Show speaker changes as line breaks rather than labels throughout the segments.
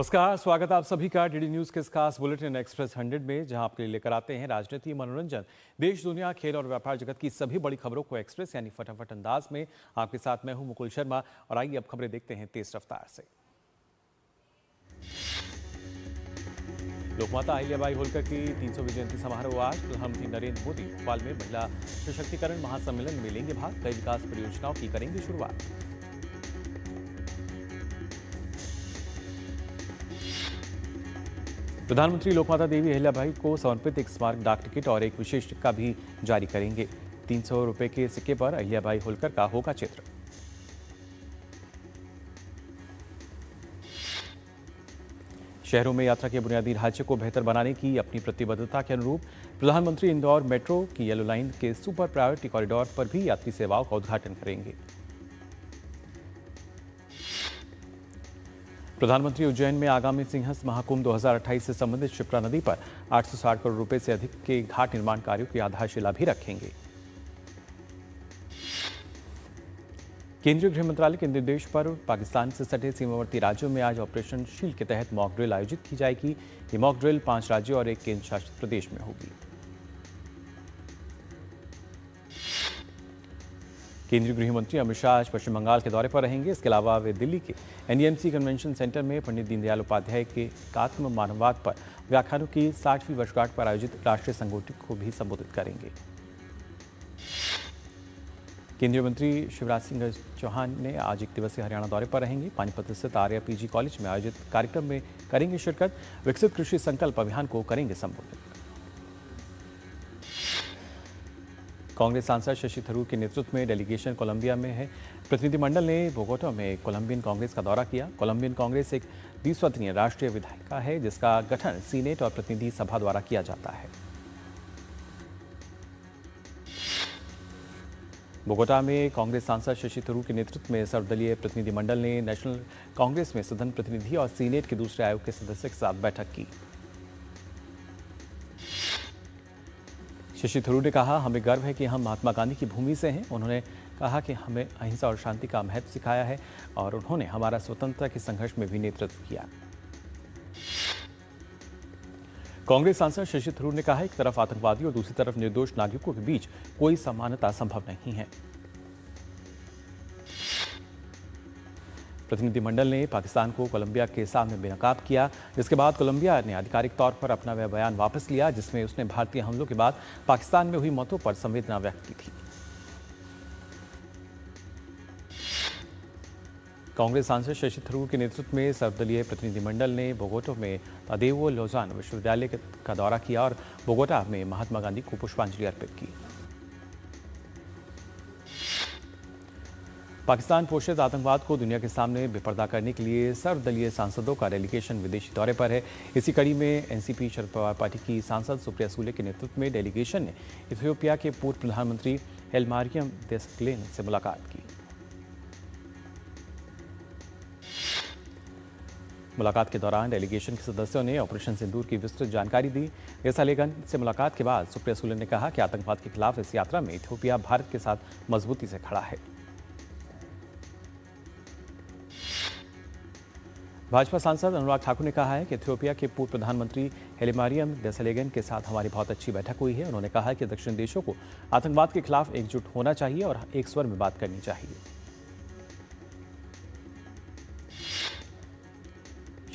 नमस्कार, स्वागत है आप सभी का डीडी न्यूज के इस खास बुलेटिन एक्सप्रेस 100 में, जहां आपके लिए लेकर आते हैं राजनीति, मनोरंजन, देश दुनिया, खेल और व्यापार जगत की सभी बड़ी खबरों को एक्सप्रेस यानी फटाफट अंदाज में। आपके साथ मैं हूं मुकुल शर्मा और आइए अब खबरें देखते हैं तेज रफ्तार से। लोकमाता अहिल्याबाई होलकर की 300वीं जयंती समारोह आज। प्रधानमंत्री नरेंद्र मोदी भोपाल में महिला सशक्तिकरण महासम्मेलन में लेंगे भाग। कई विकास परियोजनाओं की करेंगे शुरुआत। प्रधानमंत्री लोकमाता देवी अहिल्याबाई को समर्पित एक स्मारक डाक टिकट और एक विशेष सिक्का भी जारी करेंगे। 300 रुपए के सिक्के पर अहिल्याबाई होलकर का होगा चित्र। शहरों में यात्रा के बुनियादी ढांचे को बेहतर बनाने की अपनी प्रतिबद्धता के अनुरूप प्रधानमंत्री इंदौर मेट्रो की येलो लाइन के सुपर प्रायोरिटी कॉरिडोर पर भी यात्री सेवाओं का उद्घाटन करेंगे। प्रधानमंत्री उज्जैन में आगामी सिंहस्थ महाकुंभ 2028 से संबंधित शिप्रा नदी पर 860 करोड़ रुपए से अधिक के घाट निर्माण कार्यों की आधारशिला भी रखेंगे। केंद्रीय गृह मंत्रालय के निर्देश पर पाकिस्तान से सटे सीमावर्ती राज्यों में आज ऑपरेशन शील्ड के तहत मॉक ड्रिल आयोजित की जाएगी। ये मॉक ड्रिल 5 राज्यों और एक केंद्र शासित प्रदेश में होगी। केंद्रीय गृह मंत्री अमित शाह आज पश्चिम बंगाल के दौरे पर रहेंगे। इसके अलावा वे दिल्ली के एनईएमसी कन्वेंशन सेंटर में पंडित दीनदयाल उपाध्याय के एकात्म मानववाद पर व्याख्यानों की 60वीं वर्षगांठ पर आयोजित राष्ट्रीय संगोष्ठी को भी संबोधित करेंगे। केंद्रीय मंत्री शिवराज सिंह चौहान ने आज 1 दिवसीय हरियाणा दौरे पर रहेंगे। पानीपत स्थित आर्या पीजी कॉलेज में आयोजित कार्यक्रम में करेंगे शिरकत। विकसित कृषि संकल्प अभियान को करेंगे संबोधित। कांग्रेस सांसद शशि थरूर के नेतृत्व में डेलीगेशन कोलंबिया में है। प्रतिनिधिमंडल ने बोगोटा में कोलंबियन कांग्रेस का दौरा किया। कोलंबियन कांग्रेस एक द्विसदनीय राष्ट्रीय विधायिका है, जिसका गठन सीनेट और प्रतिनिधि सभा द्वारा किया जाता है। बोगोटा में कांग्रेस सांसद शशि थरूर के नेतृत्व में सर्वदलीय प्रतिनिधिमंडल ने नेशनल कांग्रेस में सदन प्रतिनिधि और सीनेट के दूसरे आयोग के सदस्य के साथ बैठक की। शशि थरूर ने कहा, हमें गर्व है कि हम महात्मा गांधी की भूमि से हैं। उन्होंने कहा कि हमें अहिंसा और शांति का महत्व सिखाया है और उन्होंने हमारा स्वतंत्रता के संघर्ष में भी नेतृत्व किया। कांग्रेस सांसद शशि थरूर ने कहा, एक तरफ आतंकवादी और दूसरी तरफ निर्दोष नागरिकों के बीच कोई समानता संभव नहीं है। प्रतिनिधिमंडल ने पाकिस्तान को कोलंबिया के सामने बेनकाब किया, जिसके बाद कोलंबिया ने आधिकारिक तौर पर अपना वह बयान वापस लिया, जिसमें उसने भारतीय हमलों के बाद पाकिस्तान में हुई मौतों पर संवेदना व्यक्त की थी। कांग्रेस सांसद शशि थरूर के नेतृत्व में सर्वदलीय प्रतिनिधिमंडल ने बोगोटा में तादेवो लोजान विश्वविद्यालय का दौरा किया और बोगोटा में महात्मा गांधी को पुष्पांजलि अर्पित की। पाकिस्तान पोषित आतंकवाद को दुनिया के सामने बेपर्दा करने के लिए सर्वदलीय सांसदों का डेलीगेशन विदेशी दौरे पर है। इसी कड़ी में एनसीपी शरद पवार पार्टी की सांसद सुप्रिया सूले के नेतृत्व में डेलीगेशन ने इथियोपिया के पूर्व प्रधानमंत्री हैलमारियम देसालेगन से मुलाकात की। मुलाकात के दौरान डेलीगेशन के सदस्यों ने ऑपरेशन सिंदूर की विस्तृत जानकारी दी। देसालेगन से मुलाकात के बाद सुप्रिया सूले ने कहा कि आतंकवाद के खिलाफ इस यात्रा में इथियोपिया भारत के साथ मजबूती से खड़ा है। भाजपा सांसद अनुराग ठाकुर ने कहा है कि इथियोपिया के पूर्व प्रधानमंत्री हैलमारियम देसालेगन के साथ हमारी बहुत अच्छी बैठक हुई है। उन्होंने कहा कि दक्षिण देशों को आतंकवाद के खिलाफ एकजुट होना चाहिए और एक स्वर में बात करनी चाहिए।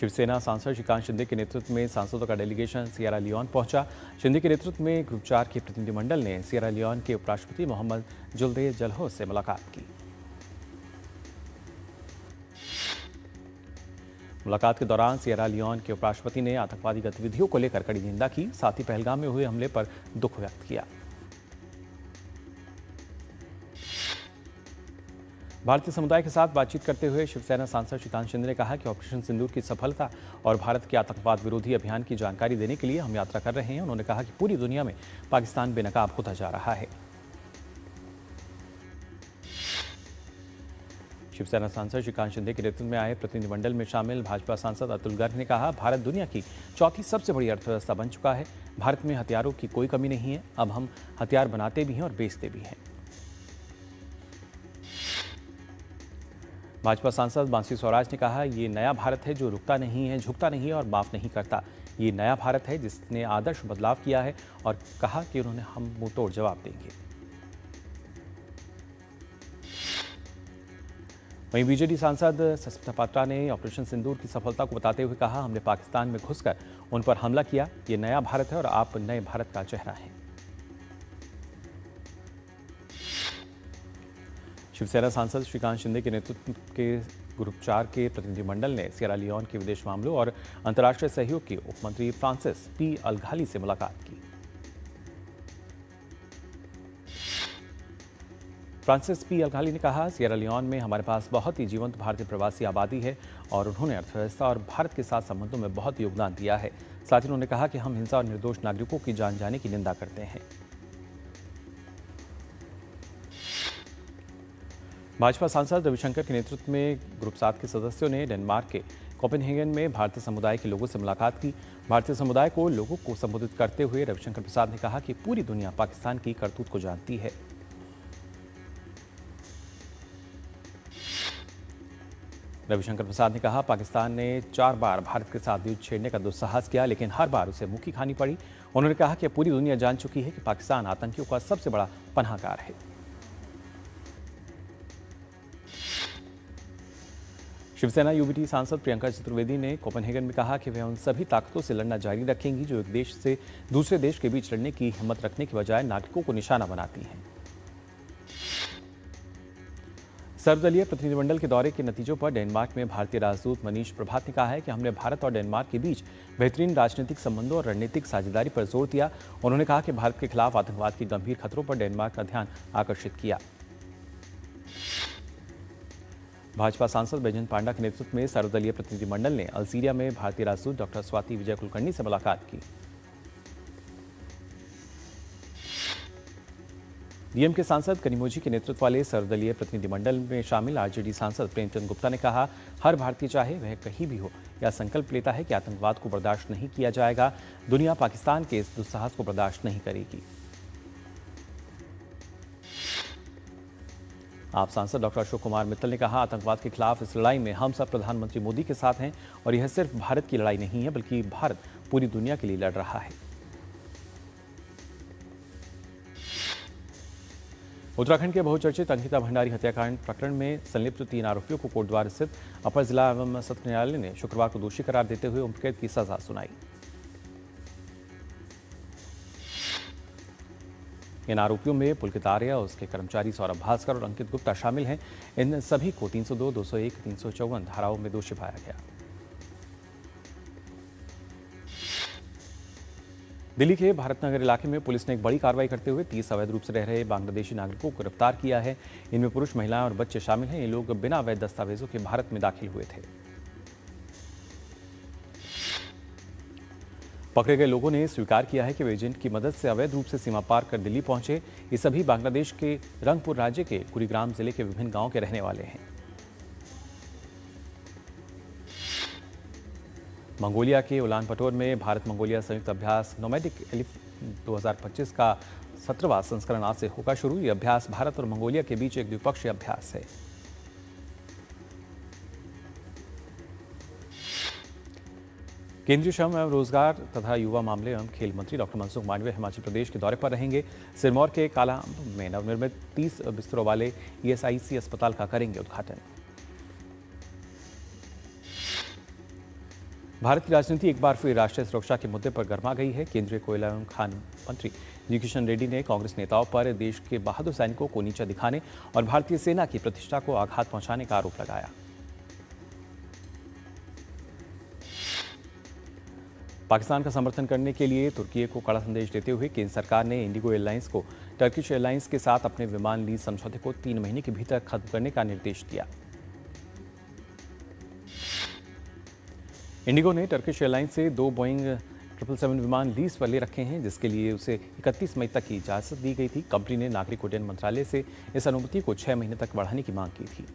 शिवसेना सांसद श्रीकांत शिंदे के नेतृत्व में सांसदों का डेलीगेशन सियरा लियोन पहुंचा। शिंदे के नेतृत्व में ग्रुप 4 के प्रतिनिधिमंडल ने सियरा लियोन के उपराष्ट्रपति मोहम्मद जुल्दे जल्हो से मुलाकात की। मुलाकात के दौरान सियरा लियोन के उपराष्ट्रपति ने आतंकवादी गतिविधियों को लेकर कड़ी निंदा की, साथ ही पहलगाम में हुए हमले पर दुख व्यक्त किया। भारतीय समुदाय के साथ बातचीत करते हुए शिवसेना सांसद श्रीकांत शिंदे ने कहा कि ऑपरेशन सिंदूर की सफलता और भारत के आतंकवाद विरोधी अभियान की जानकारी देने के लिए हम यात्रा कर रहे हैं। उन्होंने कहा कि पूरी दुनिया में पाकिस्तान बेनकाब होता जा रहा है। शिवसेना सांसद श्रीकांत शिंदे के नेतृत्व में आए प्रतिनिधिमंडल में शामिल भाजपा सांसद अतुल गर्ग ने कहा, भारत दुनिया की चौथी सबसे बड़ी अर्थव्यवस्था बन चुका है। भारत में हथियारों की कोई कमी नहीं है। अब हम हथियार बनाते भी हैं और बेचते भी हैं। भाजपा सांसद बांसी स्वराज ने कहा, ये नया भारत है जो रुकता नहीं है, झुकता नहीं है और माफ नहीं करता। ये नया भारत है जिसने आदर्श बदलाव किया है और कहा कि उन्होंने हम मुंहतोड़ जवाब देंगे। वहीं बीजेडी सांसद सस्मिता पात्रा ने ऑपरेशन सिंदूर की सफलता को बताते हुए कहा, हमने पाकिस्तान में घुसकर उन पर हमला किया। ये नया भारत है और आप नए भारत का चेहरा हैं। शिवसेना सांसद श्रीकांत शिंदे के नेतृत्व के ग्रुप 4 के प्रतिनिधिमंडल ने सिएरा लियोन के विदेश मामलों और अंतर्राष्ट्रीय सहयोग के उपमंत्री फ्रांसिस पी अलघाली से मुलाकात की। फ्रांसिस पी अलघाली ने कहा, सिएरा लियोन में हमारे पास बहुत ही जीवंत भारतीय प्रवासी आबादी है और उन्होंने अर्थव्यवस्था और भारत के साथ संबंधों में बहुत योगदान दिया है। साथ ही उन्होंने कहा कि हम हिंसा और निर्दोष नागरिकों की जान जाने की निंदा करते हैं। भाजपा सांसद रविशंकर के नेतृत्व में ग्रुप 7 के सदस्यों ने डेनमार्क के कोपेनहेगन में भारतीय समुदाय के लोगों से मुलाकात की। भारतीय समुदाय को लोगों को संबोधित करते हुए रविशंकर प्रसाद ने कहा कि पूरी दुनिया पाकिस्तान की करतूत को जानती है। रविशंकर प्रसाद ने कहा, पाकिस्तान ने 4 बार भारत के साथ युद्ध छेड़ने का दुस्साहस किया, लेकिन हर बार उसे मुक्की खानी पड़ी। उन्होंने कहा कि पूरी दुनिया जान चुकी है कि पाकिस्तान आतंकियों का सबसे बड़ा पनाहगार है। शिवसेना यूबीटी सांसद प्रियंका चतुर्वेदी ने कोपेनहेगन में कहा कि वे उन सभी ताकतों से लड़ना जारी रखेंगी जो एक देश से दूसरे देश के बीच लड़ने की हिम्मत रखने के बजाय नागरिकों को निशाना बनाती हैं। सर्वदलीय प्रतिनिधिमंडल के दौरे के नतीजों पर डेनमार्क में भारतीय राजदूत मनीष प्रभात ने कहा है कि हमने भारत और डेनमार्क के बीच बेहतरीन राजनीतिक संबंधों और रणनीतिक साझेदारी पर जोर दिया। उन्होंने कहा कि भारत के खिलाफ आतंकवाद के गंभीर खतरों पर डेनमार्क का ध्यान आकर्षित किया। भाजपा सांसद बैजयंत पांडा के नेतृत्व में सर्वदलीय प्रतिनिधिमंडल ने अल्जीरिया में भारतीय राजदूत डॉक्टर स्वाति विजय कुलकर्णी से मुलाकात की। डीएम के सांसद कनिमोझी के नेतृत्व वाले सर्वदलीय प्रतिनिधिमंडल में शामिल आरजेडी सांसद प्रेमचंद गुप्ता ने कहा, हर भारतीय चाहे वह कहीं भी हो या संकल्प लेता है कि आतंकवाद को बर्दाश्त नहीं किया जाएगा। दुनिया पाकिस्तान के इस दुस्साहस को बर्दाश्त नहीं करेगी। आप सांसद डॉक्टर अशोक कुमार मित्तल ने कहा, आतंकवाद के खिलाफ इस लड़ाई में हम सब प्रधानमंत्री मोदी के साथ हैं और यह सिर्फ भारत की लड़ाई नहीं है बल्कि भारत पूरी दुनिया के लिए लड़ रहा है। उत्तराखंड के बहुचर्चित अंकिता भंडारी हत्याकांड प्रकरण में संलिप्त 3 आरोपियों को कोटद्वार स्थित अपर जिला एवं सत्र न्यायालय ने शुक्रवार को दोषी करार देते हुए उम्रकैद की सजा सुनाई। इन आरोपियों में पुलकित आर्या, उसके कर्मचारी सौरभ भास्कर और अंकित गुप्ता शामिल हैं। इन सभी को 302, 201, 354 धाराओं में दोषी पाया गया। दिल्ली के भारतनगर इलाके में पुलिस ने एक बड़ी कार्रवाई करते हुए 30 अवैध रूप से रह रहे बांग्लादेशी नागरिकों को गिरफ्तार किया है। इनमें पुरुष, महिलाएं और बच्चे शामिल हैं। ये लोग बिना अवैध दस्तावेजों के भारत में दाखिल हुए थे। पकड़े गए लोगों ने स्वीकार किया है कि वे एजेंट की मदद से अवैध रूप से सीमा पार कर दिल्ली पहुंचे। ये सभी बांग्लादेश के रंगपुर राज्य के कुरीग्राम जिले के विभिन्न गांवों के रहने वाले हैं। मंगोलिया के उलान बटोर में भारत मंगोलिया संयुक्त अभ्यास नोमैडिक एलिफ 2025 का 17वां संस्करण आज से होगा शुरू। यह अभ्यास भारत और मंगोलिया के बीच एक द्विपक्षीय अभ्यास है। केंद्रीय श्रम एवं रोजगार तथा युवा मामले एवं खेल मंत्री डॉक्टर मनसुख मांडविया हिमाचल प्रदेश के दौरे पर रहेंगे। सिरमौर के कालाअंब में नवनिर्मित 30 बिस्तरों वाले ईएसआईसी अस्पताल का करेंगे उद्घाटन। भारत की राजनीति एक बार फिर राष्ट्रीय सुरक्षा के मुद्दे पर गर्मा गई है। केंद्रीय कोयला एवं खान मंत्री जी किशन रेड्डी ने कांग्रेस नेताओं पर देश के बहादुर सैनिकों को नीचा दिखाने और भारतीय सेना की प्रतिष्ठा को आघात पहुंचाने का आरोप लगाया। पाकिस्तान का समर्थन करने के लिए तुर्की को कड़ा संदेश देते हुए केंद्र सरकार ने इंडिगो एयरलाइंस को टर्किश एयरलाइंस के साथ अपने विमान लीज समझौते को 3 महीने के भीतर खत्म करने का निर्देश दिया। इंडिगो ने टर्किश एयरलाइंस से 2 बोइंग 777 विमान लीज पर ले रखे हैं, जिसके लिए उसे 31 मई तक की इजाजत दी गई थी। कंपनी ने नागरिक उड्डयन मंत्रालय से इस अनुमति को 6 महीने तक बढ़ाने की मांग की थी।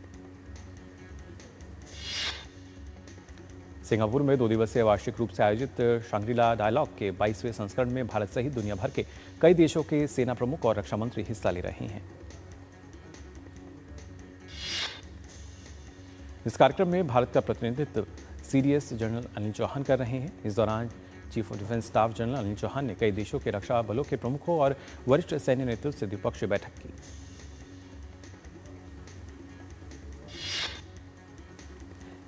सिंगापुर में 2 दिवसीय वार्षिक रूप से आयोजित शांग्री-ला डायलॉग के 22वें संस्करण में भारत सहित दुनिया भर के कई देशों के सेना प्रमुख और रक्षा मंत्री हिस्सा ले रहे हैं। इस कार्यक्रम में भारत का प्रतिनिधित्व सीडीएस जनरल अनिल चौहान कर रहे हैं। इस दौरान Chief of Defence Staff General Anil Chauhan ने कई देशों के रक्षा बलों के प्रमुखों और वरिष्ठ सैन्य नेतृत्व से द्विपक्षीय बैठक की।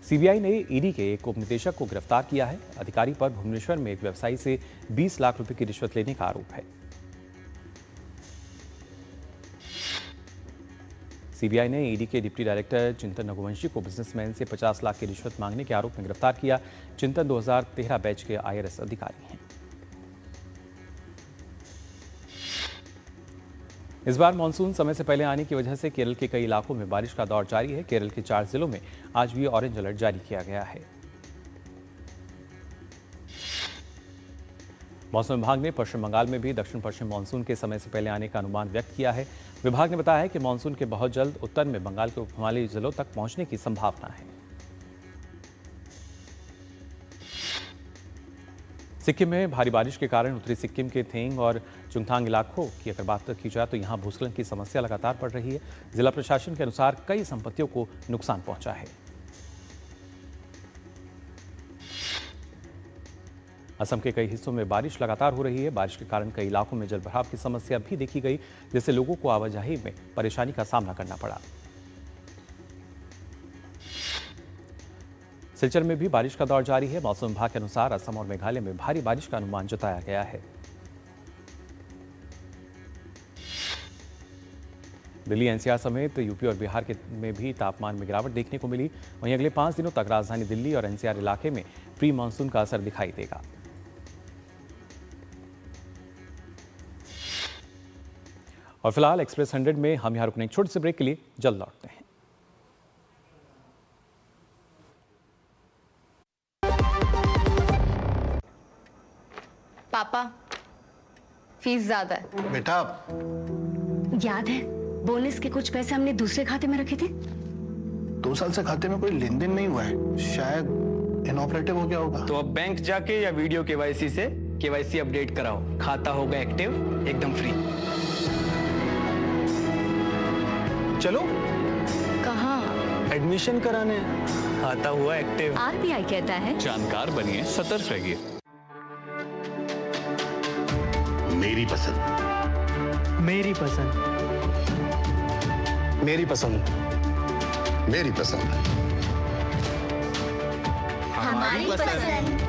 सीबीआई ने ईडी के एक उप निदेशक को गिरफ्तार किया है। अधिकारी पर भुवनेश्वर में एक व्यवसायी से 20 लाख रुपए की रिश्वत लेने का आरोप है। सीबीआई ने ईडी के डिप्टी डायरेक्टर चिंतन रघुवंशी को बिजनेसमैन से 50 लाख की रिश्वत मांगने के आरोप में गिरफ्तार किया। चिंतन 2013 बैच के आईआरएस अधिकारी हैं। इस बार मानसून समय से पहले आने की वजह से केरल के कई इलाकों में बारिश का दौर जारी है। केरल के 4 जिलों में आज भी ऑरेंज अलर्ट जारी किया गया है। मौसम विभाग ने पश्चिम बंगाल में भी दक्षिण पश्चिम मानसून के समय से पहले आने का अनुमान व्यक्त किया है। विभाग ने बताया है कि मानसून के बहुत जल्द उत्तर में बंगाल के उपहिमालयी जिलों तक पहुंचने की संभावना है। सिक्किम में भारी बारिश के कारण उत्तरी सिक्किम के थेंग और चुंगथांग इलाकों की अगर बात की जाए तो यहां भूस्खलन की समस्या लगातार बढ़ रही है। जिला प्रशासन के अनुसार कई संपत्तियों को नुकसान पहुंचा है। असम के कई हिस्सों में बारिश लगातार हो रही है। बारिश के कारण कई इलाकों में जलभराव की समस्या भी देखी गई, जिससे लोगों को आवाजाही में परेशानी का सामना करना पड़ा। सिलचर में भी बारिश का दौर जारी है। मौसम विभाग के अनुसार असम और मेघालय में भारी बारिश का अनुमान जताया गया है। दिल्ली एनसीआर समेत यूपी और बिहार में भी तापमान में गिरावट देखने को मिली। वहीं अगले 5 दिनों तक राजधानी दिल्ली और एनसीआर इलाके में प्री मानसून का असर दिखाई देगा। और फिलहाल एक्सप्रेस 100 में हम यहां रुकने एक छोटे से ब्रेक के लिए जल्द लौटते हैं।
पापा, फीस ज्यादा है।
बेटा,
याद है बोनस के कुछ पैसे हमने दूसरे खाते में रखे थे।
2 साल से खाते में कोई लेन देन नहीं हुआ है, शायद इनऑपरेटिव हो गया होगा।
तो अब बैंक जाके या वीडियो केवाईसी से केवाईसी अपडेट कराओ, खाता होगा एक्टिव, एकदम फ्री। चलो
कहाँ?
एडमिशन कराने, खाता हुआ एक्टिव।
आरबीआई कहता है
जानकार बनिए, सतर्क रहिए।
मेरी पसंद,
मेरी पसंद,
मेरी पसंद, मेरी पसंद,
हमारी पसंद।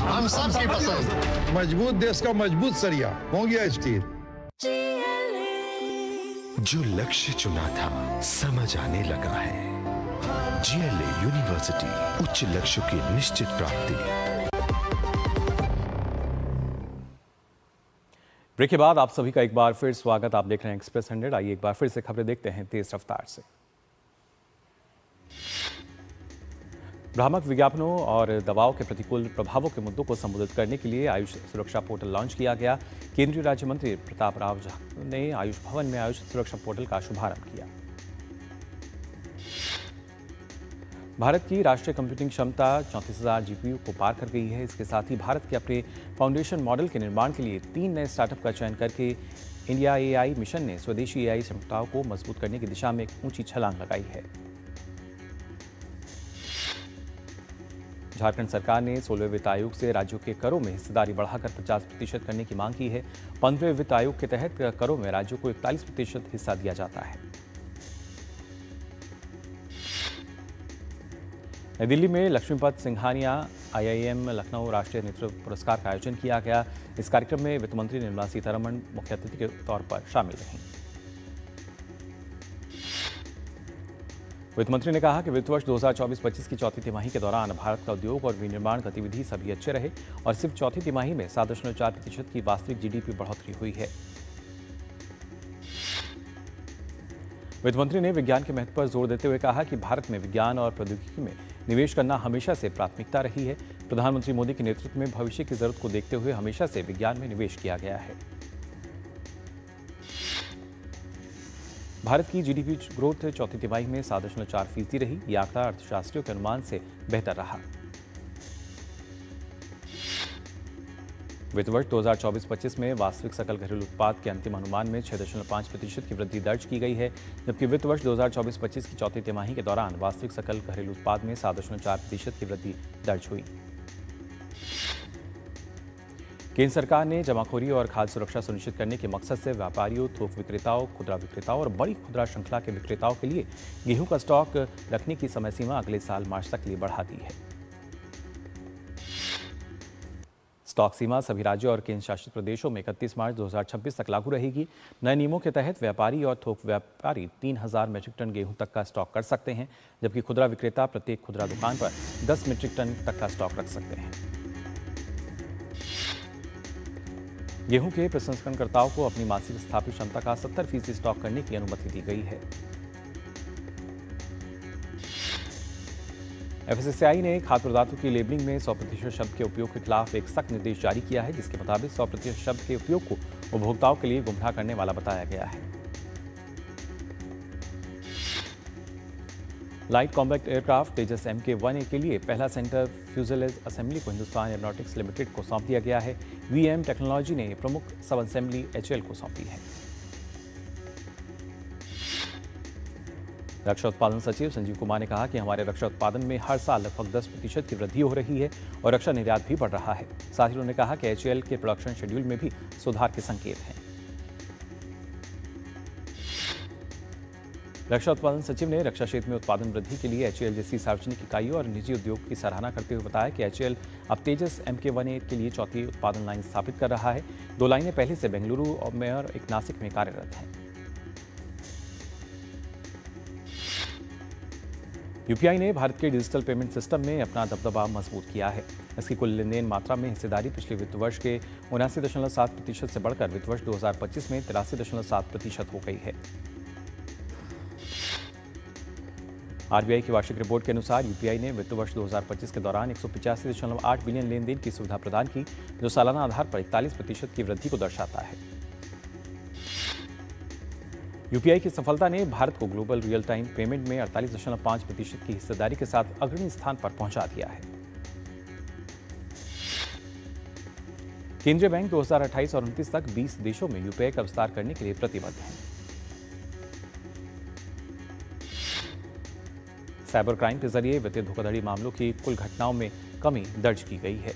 हम सबकी पसंद।
मजबूत देश का मजबूत सरिया हो गया स्टील।
जो लक्ष्य चुना था समझ आने लगा है। जीएलए यूनिवर्सिटी, उच्च लक्ष्य की निश्चित प्राप्ति।
ब्रेक के बाद आप सभी का एक बार फिर स्वागत। आप देख रहे हैं एक्सप्रेस 100। आइए एक बार फिर से खबरें देखते हैं तेज रफ्तार से। भ्रामक विज्ञापनों और दवाओं के प्रतिकूल प्रभावों के मुद्दों को संबोधित करने के लिए आयुष सुरक्षा पोर्टल लॉन्च किया गया। केंद्रीय राज्य मंत्री प्रताप राव झा ने आयुष भवन में आयुष सुरक्षा पोर्टल का शुभारंभ किया। भारत की राष्ट्रीय कंप्यूटिंग क्षमता 34,000 जीपीयू को पार कर गई है। इसके साथ ही भारत के अपने फाउंडेशन मॉडल के निर्माण के लिए 3 नए स्टार्टअप का चयन करके इंडिया एआई मिशन ने स्वदेशी एआई क्षमताओं को मजबूत करने की दिशा में एक ऊंची छलांग लगाई है। झारखंड सरकार ने 16वें वित्त आयोग से राज्यों के करों में हिस्सेदारी बढ़ाकर 50% करने की मांग की है। 15वें वित्त आयोग के तहत करों में राज्यों को 41% हिस्सा दिया जाता है। नई दिल्ली में लक्ष्मीपत सिंघानिया आईआईएम लखनऊ राष्ट्रीय नेतृत्व पुरस्कार का आयोजन किया गया। इस कार्यक्रम में वित्त मंत्री निर्मला सीतारमण मुख्य अतिथि के तौर पर शामिल रहीं। वित्त मंत्री ने कहा कि वित्त वर्ष 2024-25 की चौथी तिमाही के दौरान भारत का उद्योग और विनिर्माण गतिविधि सभी अच्छे रहे और सिर्फ चौथी तिमाही में 7.4% की वास्तविक जीडीपी बढ़ोतरी हुई है। वित्त मंत्री ने विज्ञान के महत्व पर जोर देते हुए कहा कि भारत में विज्ञान और प्रौद्योगिकी में निवेश करना हमेशा से प्राथमिकता रही है। प्रधानमंत्री मोदी के नेतृत्व में भविष्य की जरूरत को देखते हुए हमेशा से विज्ञान में निवेश किया गया है। भारत की जीडीपी ग्रोथ चौथी तिमाही में 7.4% रही। यह आंकड़ा अर्थशास्त्रियों के अनुमान से बेहतर रहा। वित्त वर्ष 2024-25 में वास्तविक सकल घरेलू उत्पाद के अंतिम अनुमान में 6.5% की वृद्धि दर्ज की गई है, जबकि वित्त वर्ष 2024-25 की चौथी तिमाही के दौरान वास्तविक सकल घरेलू उत्पाद में 7.4% की वृद्धि दर्ज हुई। केंद्र सरकार ने जमाखोरी और खाद्य सुरक्षा सुनिश्चित करने के मकसद से व्यापारियों, थोक विक्रेताओं, खुदरा विक्रेताओं और बड़ी खुदरा श्रृंखला के विक्रेताओं के लिए गेहूं का स्टॉक रखने की समय सीमा अगले साल मार्च तक के लिए बढ़ा दी है। स्टॉक सीमा सभी राज्यों और केंद्र शासित प्रदेशों में 31 मार्च 2026 तक लागू रहेगी। नए नियमों के तहत व्यापारी और थोक व्यापारी 3000 मीट्रिक टन गेहूं तक का स्टॉक कर सकते हैं, जबकि खुदरा विक्रेता प्रत्येक खुदरा दुकान पर 10 मीट्रिक टन तक का स्टॉक रख सकते हैं। गेहूं के प्रसंस्करणकर्ताओं को अपनी मासिक स्थापित क्षमता का 70% स्टॉक करने की अनुमति दी गई है। एफएसएसएआई ने खाद्य पदार्थों की लेबलिंग में 100% शब्द के उपयोग के खिलाफ एक सख्त निर्देश जारी किया है, जिसके मुताबिक 100% शब्द के उपयोग को उपभोक्ताओं के लिए गुमराह करने वाला बताया गया है। लाइट कॉम्बैक्ट एयरक्राफ्ट तेजस MK-1A के लिए पहला सेंटर फ्यूजलेज असेंबली को हिंदुस्तान एरोनॉटिक्स लिमिटेड को सौंप दिया गया है। VM टेक्नोलॉजी ने प्रमुख सब असेंबली HL को सौंपी है। रक्षा उत्पादन सचिव संजीव कुमार ने कहा कि हमारे रक्षा उत्पादन में हर साल लगभग 10% की वृद्धि हो रही है और रक्षा निर्यात भी बढ़ रहा है। साथ ही उन्होंने कहा कि HL के प्रोडक्शन शेड्यूल में भी सुधार के संकेत हैं। रक्षा उत्पादन सचिव ने रक्षा क्षेत्र में उत्पादन वृद्धि के लिए HAL जैसी सार्वजनिक इकाइयों और निजी उद्योग की सराहना करते हुए बताया कि HAL अब तेजस MK-1A के लिए चौथी उत्पादन लाइन स्थापित कर रहा है। 2 लाइनें पहले से बेंगलुरु में और एक नासिक में कार्यरत हैं। UPI ने भारत के डिजिटल पेमेंट सिस्टम में अपना दबदबा मजबूत किया है। इसकी कुल लेन देन मात्रा में हिस्सेदारी पिछले वित्त वर्ष के 79.7% से बढ़कर वित्त वर्ष 2025 में 83.7% हो गई है। RBI की वार्षिक रिपोर्ट के अनुसार UPI ने वित्त वर्ष 2025 के दौरान 185.8 बिलियन लेन देन की सुविधा प्रदान की, जो सालाना आधार पर 41% की वृद्धि को दर्शाता है। UPI की सफलता ने भारत को ग्लोबल रियल टाइम पेमेंट में 48.5% की हिस्सेदारी के साथ अग्रणी स्थान पर पहुंचा दिया है। केंद्रीय बैंक 2028 और 29 तक 20 देशों में UPI का विस्तार करने के लिए प्रतिबद्ध है। साइबर क्राइम के जरिए वित्तीय धोखाधड़ी मामलों की कुल घटनाओं में कमी दर्ज की गई है।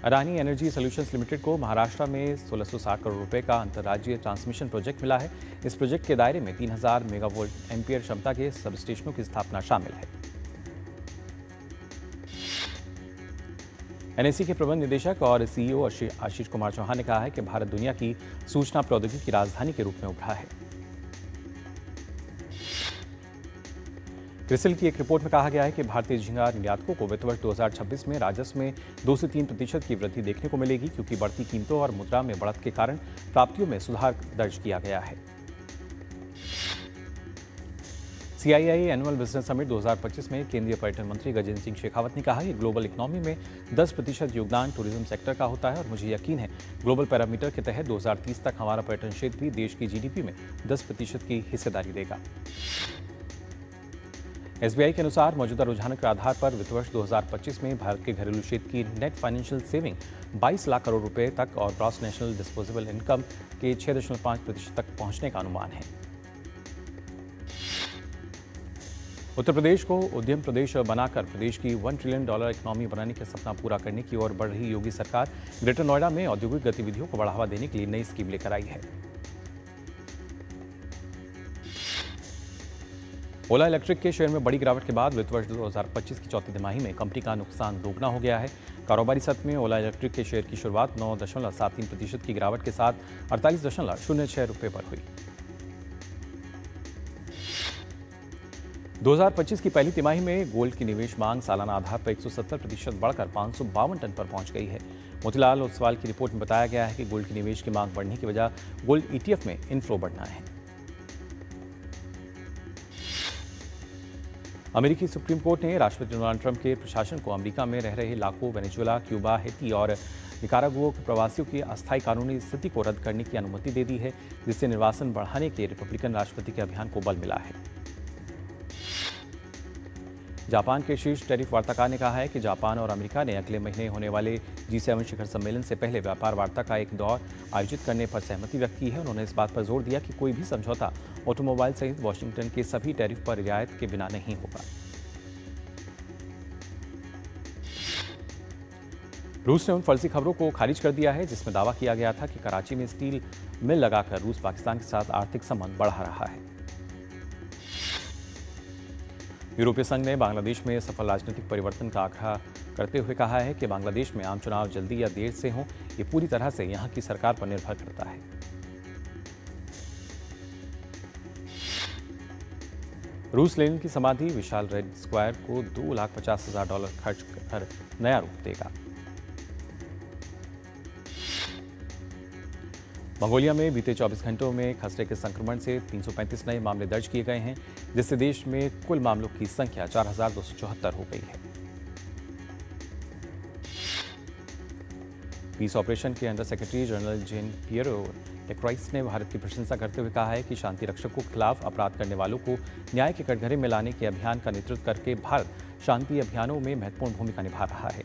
अडानी एनर्जी सॉल्यूशंस लिमिटेड को महाराष्ट्र में 1660 करोड़ रुपए का अंतर्राज्यीय ट्रांसमिशन प्रोजेक्ट मिला है। इस प्रोजेक्ट के दायरे में 3000 मेगावोल्ट एम्पियर क्षमता के सब स्टेशनों की स्थापना शामिल है। NSE के प्रबंध निदेशक और CEO आशीष कुमार चौहान ने कहा है कि भारत दुनिया की सूचना प्रौद्योगिकी की राजधानी के रूप में उभरा है। क्रिसिल की एक रिपोर्ट में कहा गया है कि भारतीय झींगा निर्यातकों को वित्त वर्ष 2026 में राजस्व में 2 से 3% की वृद्धि देखने को मिलेगी, क्योंकि बढ़ती कीमतों और मुद्रा में बढ़त के कारण प्राप्तियों में सुधार दर्ज किया गया है। CII एनुअल बिजनेस समिट 2025 में केंद्रीय पर्यटन मंत्री गजेंद्र सिंह शेखावत ने कहा कि ग्लोबल इकोनॉमी में 10% योगदान टूरिज्म सेक्टर का होता है और मुझे यकीन है ग्लोबल पैरामीटर के तहत 2030 तक हमारा पर्यटन क्षेत्र भी देश की GDP में 10% की हिस्सेदारी देगा। SBI के अनुसार मौजूदा रुझानों के आधार पर वित्त वर्ष 2025 में भारत के घरेलू क्षेत्र की net financial saving 22 lakh crore रुपए तक और ग्रॉस नेशनल डिस्पोजेबल इनकम के 6.5% तक पहुंचने का अनुमान है। उत्तर प्रदेश को उद्यम प्रदेश बनाकर प्रदेश की $1 ट्रिलियन इकोनॉमी बनाने का सपना पूरा करने की ओर बढ़ रही योगी सरकार ग्रेटर नोएडा में औद्योगिक गतिविधियों को बढ़ावा देने के लिए नई स्कीम लेकर आई है। ओला इलेक्ट्रिक के शेयर में बड़ी गिरावट के बाद वित्त वर्ष 2025 की चौथी तिमाही में कंपनी का नुकसान दोगुना हो गया है। कारोबारी सत्र में ओला इलेक्ट्रिक के शेयर की शुरुआत 9.73% की गिरावट के साथ 48.06 रुपये पर हुई। 2025 की पहली तिमाही में गोल्ड की निवेश मांग सालाना आधार पर 170% बढ़कर 552 टन पर पहुंच गई है। मोतीलाल ओसवाल की रिपोर्ट में बताया गया है कि गोल्ड की निवेश की मांग बढ़ने की वजह गोल्ड ETF में इनफ्लो बढ़ना है। अमेरिकी सुप्रीम कोर्ट ने राष्ट्रपति डोनाल्ड ट्रंप के प्रशासन को अमेरिका में रह रहे लाखों वेनेजुएला, क्यूबा, हैती और निकारागुआ के प्रवासियों की अस्थायी कानूनी स्थिति को रद्द करने की अनुमति दे दी है, जिससे निर्वासन बढ़ाने के रिपब्लिकन राष्ट्रपति के अभियान को बल मिला है। जापान के शीर्ष टैरिफ वार्ताकार ने कहा है कि जापान और अमेरिका ने अगले महीने होने वाले G7 शिखर सम्मेलन से पहले व्यापार वार्ता का एक दौर आयोजित करने पर सहमति व्यक्त की है। उन्होंने इस बात पर जोर दिया कि कोई भी समझौता ऑटोमोबाइल सहित वॉशिंगटन के सभी टैरिफ पर रियायत के बिना नहीं होगा। रूस ने उन फर्जी खबरों को खारिज कर दिया है जिसमें दावा किया गया था कि कराची में स्टील मिल लगाकर रूस पाकिस्तान के साथ आर्थिक संबंध बढ़ा रहा है। यूरोपीय संघ ने बांग्लादेश में सफल राजनीतिक परिवर्तन का आग्रह करते हुए कहा है कि बांग्लादेश में आम चुनाव जल्दी या देर से हों, ये पूरी तरह से यहां की सरकार पर निर्भर करता है। रूस लेनिन की समाधि विशाल रेड स्क्वायर को $2,50,000 खर्च कर नया रूप देगा। मंगोलिया में बीते 24 घंटों में खसरे के संक्रमण से 335 नए मामले दर्ज किए गए हैं, जिससे देश में कुल मामलों की संख्या 4,274 हो गई है। पीस ऑपरेशन के अंडर सेक्रेटरी जनरल जेन पियरो डेक्राइस ने भारत की प्रशंसा करते हुए कहा है कि शांति रक्षकों के खिलाफ अपराध करने वालों को न्याय के कटघरे में लाने के अभियान का नेतृत्व करके भारत शांति अभियानों में महत्वपूर्ण भूमिका निभा रहा है।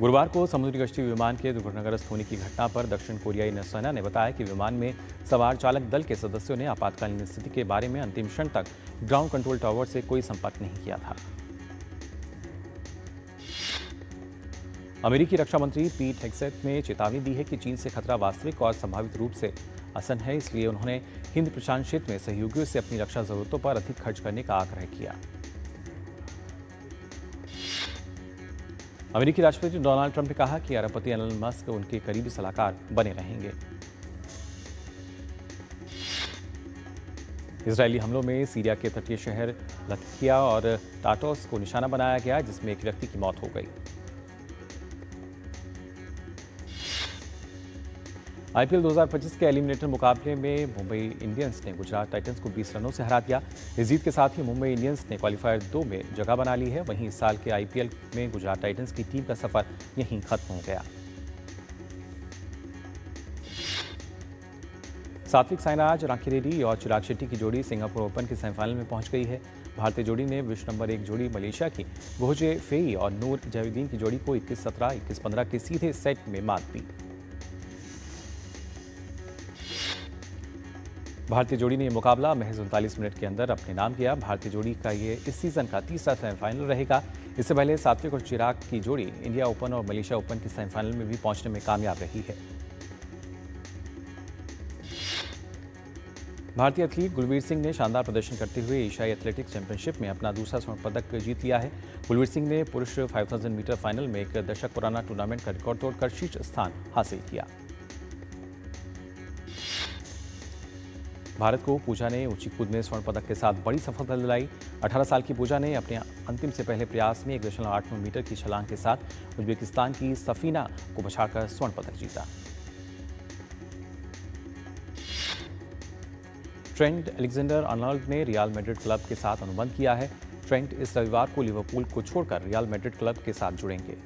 गुरुवार को समुद्री गश्ती विमान के दुर्घटनाग्रस्त होने की घटना पर दक्षिण कोरियाई नौसेना ने बताया कि विमान में सवार चालक दल के सदस्यों ने आपातकालीन स्थिति के बारे में अंतिम क्षण तक ग्राउंड कंट्रोल टावर से कोई संपर्क नहीं किया था। अमेरिकी रक्षा मंत्री पीट हेग्सेथ ने चेतावनी दी है कि चीन से खतरा वास्तविक और संभावित रूप से आसन है, इसलिए उन्होंने हिंद प्रशांत क्षेत्र में सहयोगियों से अपनी रक्षा जरूरतों पर अधिक खर्च करने का आग्रह किया। अमेरिकी राष्ट्रपति डोनाल्ड ट्रंप ने कहा कि अरबपति एलन मस्क उनके करीबी सलाहकार बने रहेंगे। इजरायली हमलों में सीरिया के तटीय शहर लताकिया और टाटोस को निशाना बनाया गया, जिसमें एक व्यक्ति की मौत हो गई। आईपीएल 2025 के एलिमिनेटर मुकाबले में मुंबई इंडियंस ने गुजरात टाइटंस को 20 रनों से हरा दिया। इस जीत के साथ ही मुंबई इंडियंस ने क्वालीफायर 2 में जगह बना ली है। वहीं इस साल के आईपीएल में गुजरात टाइटंस की टीम का सफर यहीं खत्म हो गया। सात्विक साईराज रांकीरेड्डी और चिराग शेट्टी की जोड़ी सिंगापुर ओपन के सेमीफाइनल में पहुंच गई है। भारतीय जोड़ी ने विश्व नंबर 1 जोड़ी मलेशिया की गोहजे फेई और नूर जहीउद्दीन की जोड़ी को 21-17, 21-15 के सीधे सेट में मात दी। भारतीय जोड़ी ने यह मुकाबला महज 39 मिनट के अंदर अपने नाम किया। भारतीय जोड़ी का ये इस सीजन का तीसरा सेमीफाइनल रहेगा। इससे पहले सात्विक और चिराग की जोड़ी इंडिया ओपन और मलेशिया ओपन के सेमीफाइनल में भी पहुंचने में कामयाब रही है। भारतीय एथलीट गुलवीर सिंह ने शानदार प्रदर्शन करते हुए एशियाई एथलेटिक्स चैंपियनशिप में अपना दूसरा स्वर्ण पदक जीत लिया है। गुलवीर सिंह ने पुरुष 5000 मीटर फाइनल में एक दशक पुराना टूर्नामेंट का रिकॉर्ड तोड़कर शीर्ष स्थान हासिल किया। भारत को पूजा ने ऊंची कूद में स्वर्ण पदक के साथ बड़ी सफलता दिलाई। 18 साल की पूजा ने अपने अंतिम से पहले प्रयास में 1.89 मीटर की छलांग के साथ उज्बेकिस्तान की सफीना को पछाड़कर स्वर्ण पदक जीता। ट्रेंट अलेक्जेंडर आर्नोल्ड ने रियल मैड्रिड क्लब के साथ अनुबंध किया है। ट्रेंट इस रविवार को लिवरपूल को छोड़कर रियल मैड्रिड क्लब के साथ जुड़ेंगे।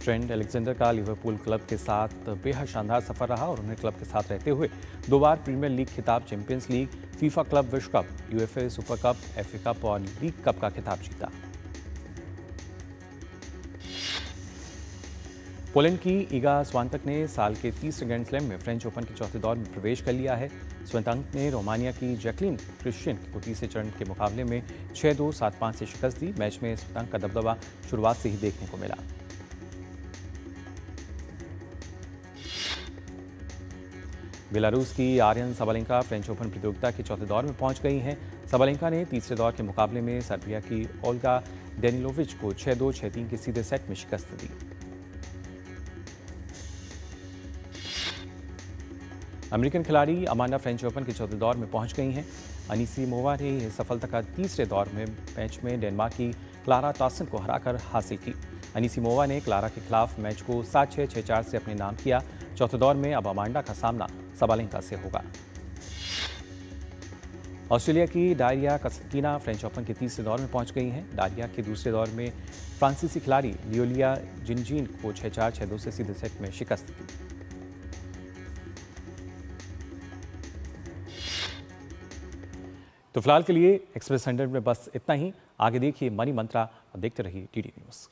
ट्रेंट अलेक्जेंडर का लिवरपूल क्लब के साथ बेहद शानदार सफर रहा और उन्हें क्लब के साथ रहते हुए 2 बार प्रीमियर लीग खिताब, चैंपियंस लीग, फीफा क्लब विश्व cup, UEFA super cup, FA cup और लीग कप का खिताब जीता। पोलैंड की ईगा स्वांतक ने साल के तीसरे ग्रैंड स्लैम में फ्रेंच ओपन के चौथे दौर में प्रवेश कर लिया है। स्वांतक ने रोमानिया की जैकलिन क्रिश्चियन को तीसरे चरण के मुकाबले में 6-2, 7-5 से शिकस्त दी। मैच में स्वांतक का दबदबा शुरुआत से ही देखने को मिला। बेलारूस की आर्यन साबालेंका फ्रेंच ओपन प्रतियोगिता के चौथे दौर में पहुंच गई हैं। साबालेंका ने तीसरे दौर के मुकाबले में सर्बिया की ओल्गा डेनिलोविच को 6-2, 6-3 के सीधे सेट में शिकस्त दी। अमेरिकन खिलाड़ी अमांडा फ्रेंच ओपन के चौथे दौर में पहुंच गई हैं। अनीसीमोवा ने यह सफलता का तीसरे दौर में मैच में डेनमार्क की क्लारा टॉसन को हराकर हासिल की। अनीसीमोवा ने क्लारा के खिलाफ मैच को 7-6, 6-4 से अपने नाम किया। चौथे दौर में अब अमांडा का सामना साबालेंका से होगा। ऑस्ट्रेलिया की डारिया कासाकीना फ्रेंच ओपन के तीसरे दौर में पहुंच गई हैं। डारिया के दूसरे दौर में फ्रांसीसी खिलाड़ी लियोलिया जिनजीन को 6-4, 6-2 से सीधे सेट में शिकस्त दी। तो फिलहाल के लिए एक्सप्रेस 100 में बस इतना ही। आगे देखिए मनी मंत्रा और देखते रहिए डीडी न्यूज़।